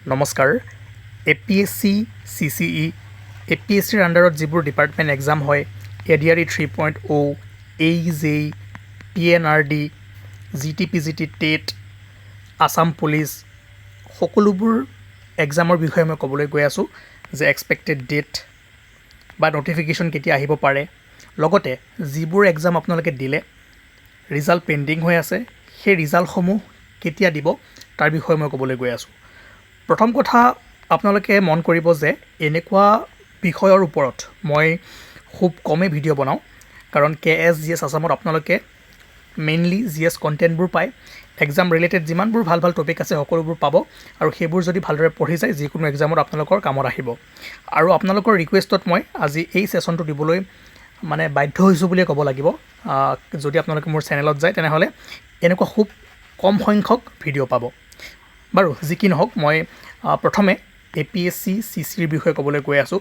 নমস্কাৰ APSC CCE APSCৰ আণ্ডাৰত যিবোৰ ডিপাৰ্টমেণ্ট এক্সাম হয় ADRE 3.0 AEJE PNRD GTPGT TET Assam police সকলোবোৰ এক্সামৰ বিষয়ে মই ক'বলৈ গৈ আছোঁ যে এক্সপেক্টেড ডেট বা নটিফিকেশ্যন কেতিয়া আহিব পাৰে লগতে যিবোৰ এক্সাম আপোনালোকে দিলে ৰিজাল্ট পেণ্ডিং হৈ আছে সেই ৰিজাল্টসমূহ কেতিয়া দিব তাৰ বিষয়ে মই ক'বলৈ গৈ আছোঁ প্ৰথম কথা আপোনালোকে মন কৰিব যে এনেকুৱা বিষয়ৰ ওপৰত মই খুব কমেই ভিডিঅ' বনাওঁ কাৰণ KS GS আসামত আপোনালোকে মেইনলি GS কণ্টেণ্টবোৰ পায় এক্সাম ৰিলেটেড যিমানবোৰ ভাল ভাল টপিক আছে সকলোবোৰ পাব আৰু সেইবোৰ যদি ভালদৰে পঢ়ি যায় যিকোনো এক্সামত আপোনালোকৰ কামত আহিব আৰু আপোনালোকৰ ৰিকুৱেষ্টত মই আজি এই ছেশ্যনটো দিবলৈ মানে বাধ্য হৈছোঁ বুলিয়ে ক'ব লাগিব যদি আপোনালোকে মোৰ চেনেলত যায় তেনেহ'লে এনেকুৱা খুব কম সংখ্যক ভিডিঅ' পাব বাৰু যি কি নহওক মই প্ৰথমে APSC CCৰ বিষয়ে ক'বলৈ গৈ আছোঁ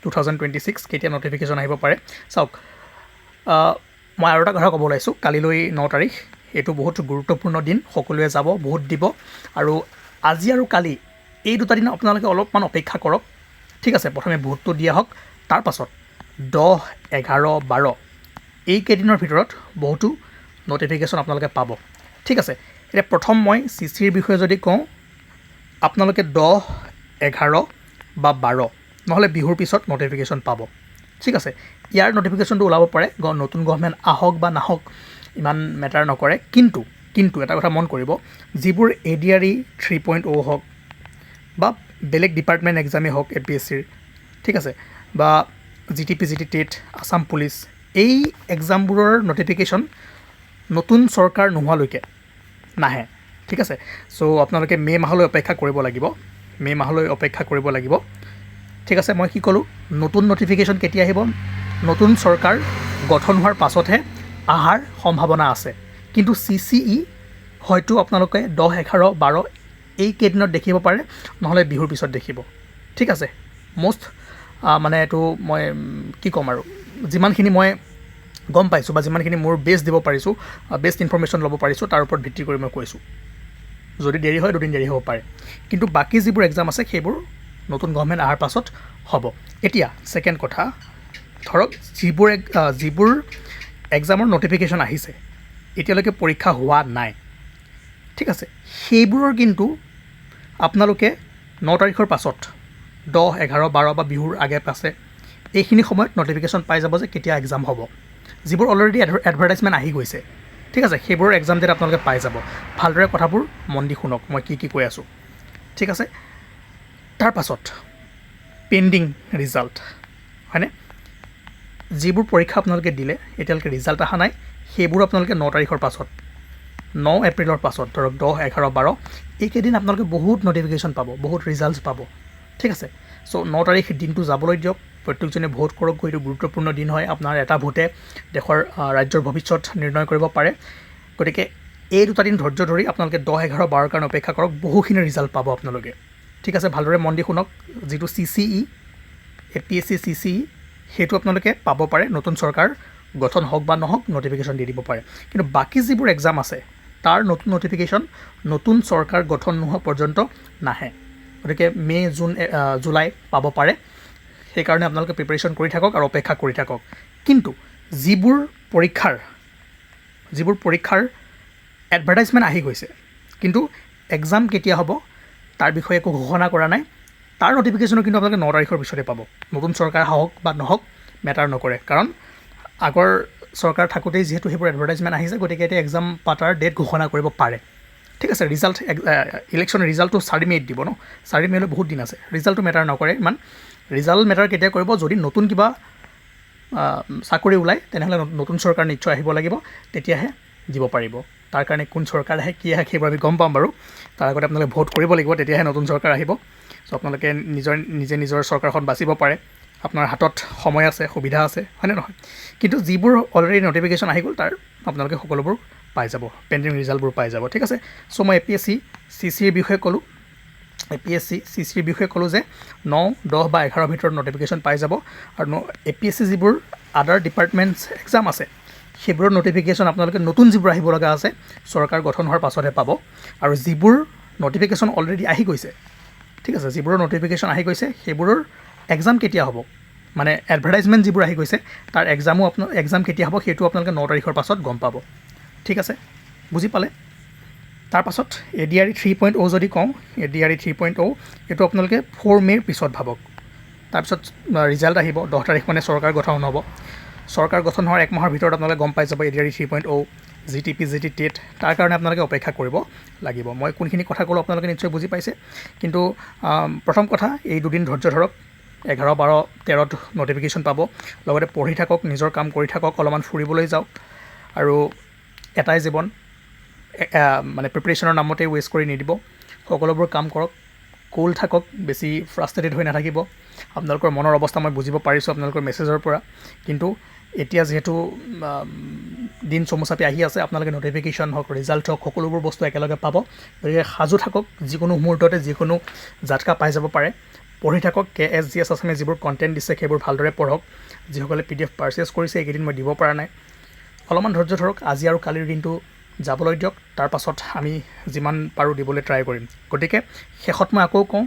2026 কেতিয়া নটিফিকেশ্যন আহিব পাৰে চাওক মই আৰু এটা কথা ক'ব ওলাইছোঁ কালিলৈ 9 তাৰিখ এইটো বহুত গুৰুত্বপূৰ্ণ দিন সকলোৱে যাব ভোট দিব আৰু আজি আৰু কালি এই দুটা দিন আপোনালোকে অলপমান অপেক্ষা কৰক ঠিক আছে প্ৰথমে ভোটটো দিয়া হওক তাৰ পাছত 10, 11, 12 এই কেইদিনৰ ভিতৰত বহুতো নটিফিকেশ্যন আপোনালোকে পাব ঠিক আছে এতিয়া প্ৰথম মই CCৰ বিষয়ে যদি কওঁ আপোনালোকে 10, 11 বা 12 নহ'লে বিহুৰ পিছত নটিফিকেশ্যন পাব ঠিক আছে ইয়াৰ নটিফিকেশ্যনটো ওলাব পাৰে নতুন গভৰ্ণমেণ্ট আহক বা নাহক ইমান মেটাৰ নকৰে কিন্তু এটা কথা মন কৰিব যিবোৰ ADRE 3.0 হওক বা বেলেগ ডিপাৰ্টমেণ্ট এক্সামেই হওক APSCৰ ঠিক আছে বা GTPGT টেট আসাম পুলিচ এই এক্সামবোৰৰ নটিফিকেশ্যন নতুন চৰকাৰ নোহোৱালৈকে নাহে ঠিক আছে চ' আপোনালোকে মে' মাহলৈ অপেক্ষা কৰিব লাগিব ঠিক আছে মই কি ক'লোঁ নতুন নটিফিকেশ্যন কেতিয়া আহিব নতুন চৰকাৰ গঠন হোৱাৰ পাছতহে অহাৰ সম্ভাৱনা আছে কিন্তু CCE হয়তো আপোনালোকে 10, 11, 12 এই কেইদিনত দেখিব পাৰে নহ'লে বিহুৰ পিছত দেখিব ঠিক আছে মষ্ট মানে এইটো মই কি ক'ম আৰু যিমানখিনি মই গম পাইছোঁ বা যিমানখিনি মোৰ বেষ্ট দিব পাৰিছোঁ বেষ্ট ইনফৰমেশ্যন ল'ব পাৰিছোঁ তাৰ ওপৰত ভিত্তি কৰি মই কৈছোঁ যদি দেৰি হয় দুদিন দেৰি হ'ব পাৰে কিন্তু বাকী যিবোৰ এক্সাম আছে সেইবোৰ নতুন গভৰ্ণমেণ্ট অহাৰ পাছত হ'ব এতিয়া ছেকেণ্ড কথা ধৰক যিবোৰ এক্সামৰ নটিফিকেশ্যন আহিছে এতিয়ালৈকে পৰীক্ষা হোৱা নাই ঠিক আছে সেইবোৰৰ কিন্তু আপোনালোকে 9 তাৰিখৰ পাছত 10, 11, 12 বা বিহুৰ আগে পাছে এইখিনি সময়ত নটিফিকেশ্যন পাই যাব যে কেতিয়া এক্সাম হ'ব যিবোৰ অলৰেডি এডভাৰটাইজমেণ্ট আহি গৈছে ঠিক আছে সেইবোৰৰ এক্সাম ডেট আপোনালোকে পাই যাব ভালদৰে কথাবোৰ মন দি শুনক মই কি কৈ আছোঁ ঠিক আছে তাৰ পাছত পেণ্ডিং ৰিজাল্ট হয়নে যিবোৰ পৰীক্ষা আপোনালোকে দিলে এতিয়ালৈকে ৰিজাল্ট অহা নাই সেইবোৰ আপোনালোকে 9 তাৰিখৰ পাছত 9 এপ্ৰিলৰ পাছত ধৰক 10, 11, 12 এইকেইদিন আপোনালোকে বহুত নটিফিকেশ্যন পাব বহুত ৰিজাল্টছ পাব ঠিক আছে চ' 9 তাৰিখ দিনটো যাবলৈ দিয়ক প্ৰত্যেকজনে ভোট কৰক এইটো গুৰুত্বপূৰ্ণ দিন হয় আপোনাৰ এটা ভোটে দেশৰ ৰাজ্যৰ ভৱিষ্যত নিৰ্ণয় কৰিব পাৰে গতিকে এই দুটা দিন ধৈৰ্য ধৰি আপোনালোকে 10, 11, 12 কাৰণে অপেক্ষা কৰক বহুখিনি ৰিজাল্ট পাব আপোনালোকে ঠিক আছে ভালদৰে মন দি শুনক যিটো CCE APSC CCE সেইটো আপোনালোকে পাব পাৰে নতুন চৰকাৰ গঠন হওক বা নহওক নটিফিকেশ্যন দি দিব পাৰে কিন্তু বাকী যিবোৰ এক্সাম আছে তাৰ নতুন নটিফিকেশ্যন নতুন চৰকাৰ গঠন নোহোৱা পৰ্যন্ত নাহে গতিকে মে' জুন জুলাই পাব পাৰে সেইকাৰণে আপোনালোকে প্ৰিপাৰেশ্যন কৰি থাকক আৰু অপেক্ষা কৰি থাকক কিন্তু যিবোৰ পৰীক্ষাৰ এডভাৰটাইজমেণ্ট আহি গৈছে কিন্তু এক্সাম কেতিয়া হ'ব তাৰ বিষয়ে একো ঘোষণা কৰা নাই তাৰ নটিফিকেশ্যনো কিন্তু আপোনালোকে 9 তাৰিখৰ পিছতে পাব নতুন চৰকাৰ হওক বা নহওক মেটাৰ নকৰে কাৰণ আগৰ চৰকাৰ থাকোঁতেই যিহেতু সেইবোৰ এডভাৰটাইজমেণ্ট আহিছে গতিকে এতিয়া এক্সাম পাতাৰ ডেট ঘোষণা কৰিব পাৰে ঠিক আছে ইলেকশ্যন ৰিজাল্টটো 4 মে'ত দিব ন 4 মে'লৈ বহুত দিন আছে ৰিজাল্টটো মেটাৰ নকৰে ইমান ৰিজাল্ট মেটাৰ কেতিয়া কৰিব যদি নতুন কিবা চাকৰি ওলায় তেনেহ'লে নতুন চৰকাৰ নিশ্চয় আহিব লাগিব তেতিয়াহে দিব পাৰিব তাৰ কাৰণে কোন চৰকাৰ আহে কি আহে সেইবোৰ আমি গম পাম বাৰু তাৰ আগতে আপোনালোকে ভোট কৰিব লাগিব তেতিয়াহে নতুন চৰকাৰ আহিব চ' আপোনালোকে নিজৰ চৰকাৰখন বাচিব পাৰে আপোনাৰ হাতত সময় আছে সুবিধা আছে হয়নে নহয় কিন্তু যিবোৰ অলৰেডি নটিফিকেশ্যন আহি গ'ল তাৰ আপোনালোকে সকলোবোৰ পাই যাব পেণ্ডিং ৰিজাল্টবোৰ পাই যাব ঠিক আছে চ' মই APSC CCৰ বিষয়ে ক'লোঁ যে 9, 10 বা 11 ভিতৰত নটিফিকেশ্যন পাই যাব আৰু APSC যিবোৰ আদাৰ ডিপাৰ্টমেণ্টছ এক্সাম আছে সেইবোৰৰ নটিফিকেশ্যন আপোনালোকে নতুন যিবোৰ আহিব লগা আছে চৰকাৰ গঠন হোৱাৰ পাছতহে পাব আৰু যিবোৰ নটিফিকেশ্যন অলৰেডি আহি গৈছে ঠিক আছে, যিবোৰৰ নটিফিকেশ্যন আহি গৈছে সেইবোৰৰ এক্সাম কেতিয়া হ'ব, মানে এডভাৰটাইজমেণ্ট যিবোৰ আহি গৈছে তাৰ এক্সাম কেতিয়া হ'ব সেইটো আপোনালোকে 9 তাৰিখৰ পাছত গম পাব। ঠিক আছে, বুজি পালে? তাৰপাছত ADRE 3.0 যদি কওঁ, ADRE 3.0 এইটো আপোনালোকে 4 মে'ৰ পিছত ভাবক। তাৰপিছত ৰিজাল্ট আহিব 10 তাৰিখ মানে চৰকাৰ গঠন হ'ব। চৰকাৰ গঠন হোৱাৰ 1 মাহৰ ভিতৰত আপোনালোকে গম পাই যাব ADRE 3.0 GTP টেট, তাৰ কাৰণে আপোনালোকে অপেক্ষা কৰিব লাগিব। মই কোনখিনি কথা ক'লোঁ আপোনালোকে নিশ্চয় বুজি পাইছে। কিন্তু প্ৰথম কথা, এই দুদিন ধৈৰ্য ধৰক, 11, 12, 13ত নটিফিকেশ্যন পাব। লগতে পঢ়ি থাকক, নিজৰ কাম কৰি থাকক, অলপমান ফুৰিবলৈ যাওক, আৰু এটাই জীৱন, মানে প্ৰিপেৰেশ্যনৰ নামতে ৱেষ্ট কৰি নিদিব। সকলোবোৰ কাম কৰক, কুল থাকক, বেছি ফ্ৰাষ্ট্ৰেটেড হৈ নাথাকিব। আপোনালোকৰ মনৰ অৱস্থা মই বুজিব পাৰিছোঁ আপোনালোকৰ মেছেজৰ পৰা। কিন্তু এতিয়া যিহেতু দিন চমু চাপি আহি আছে, আপোনালোকে নটিফিকেশ্যন হওক, ৰিজাল্ট হওক, সকলোবোৰ বস্তু একেলগে পাব। গতিকে সাজু থাকক, যিকোনো মুহূৰ্ততে যিকোনো জাতকা পাই যাব পাৰে। পঢ়ি থাকক, KSGS আছামে যিবোৰ কণ্টেণ্ট দিছে সেইবোৰ ভালদৰে পঢ়ক। যিসকলে PDF পাৰ্চেছ কৰিছে এইকেইদিন মই দিব পৰা নাই, অলপমান ধৈৰ্য ধৰক, আজি আৰু কালিৰ দিনটো যাবলৈ দিয়ক, তাৰ পাছত আমি যিমান পাৰোঁ দিবলৈ ট্ৰাই কৰিম। গতিকে শেষত মই আকৌ কওঁ,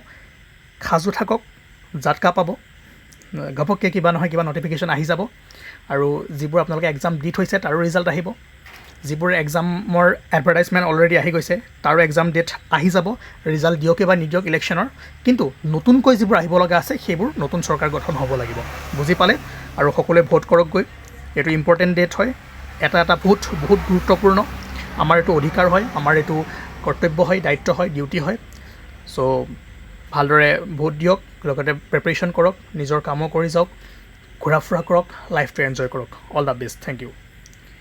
সাজু থাকক, জাতকা পাব, ঘপককৈ কিবা নহয় কিবা নটিফিকেশ্যন আহি যাব। আৰু যিবোৰ আপোনালোকে এক্সাম দি থৈছে তাৰো ৰিজাল্ট আহিব। যিবোৰ এক্সামৰ এডভাৰটাইজমেণ্ট অলৰেডি আহি গৈছে তাৰো এক্সাম ডেট আহি যাব। ৰিজাল্ট দিয়কে বা নিদিয়ক ইলেকশ্যনৰ, কিন্তু নতুনকৈ যিবোৰ আহিব লগা আছে সেইবোৰ নতুন চৰকাৰ গঠন হ'ব লাগিব। বুজি পালে? আৰু সকলোৱে ভোট কৰকগৈ, এইটো ইম্পৰ্টেণ্ট ডেট হয়। এটা ভোট বহুত গুৰুত্বপূৰ্ণ, আমাৰ এইটো অধিকাৰ হয়, আমাৰ এইটো কৰ্তব্য হয়, দায়িত্ব হয়, ডিউটি হয়। চ' ভালদৰে ভোট দিয়ক, লগতে প্ৰিপেৰেশ্যন কৰক, নিজৰ কামো কৰি যাওক, ঘূৰা ফুৰা কৰক, লাইফটো এনজয় কৰক। All the best, thank U.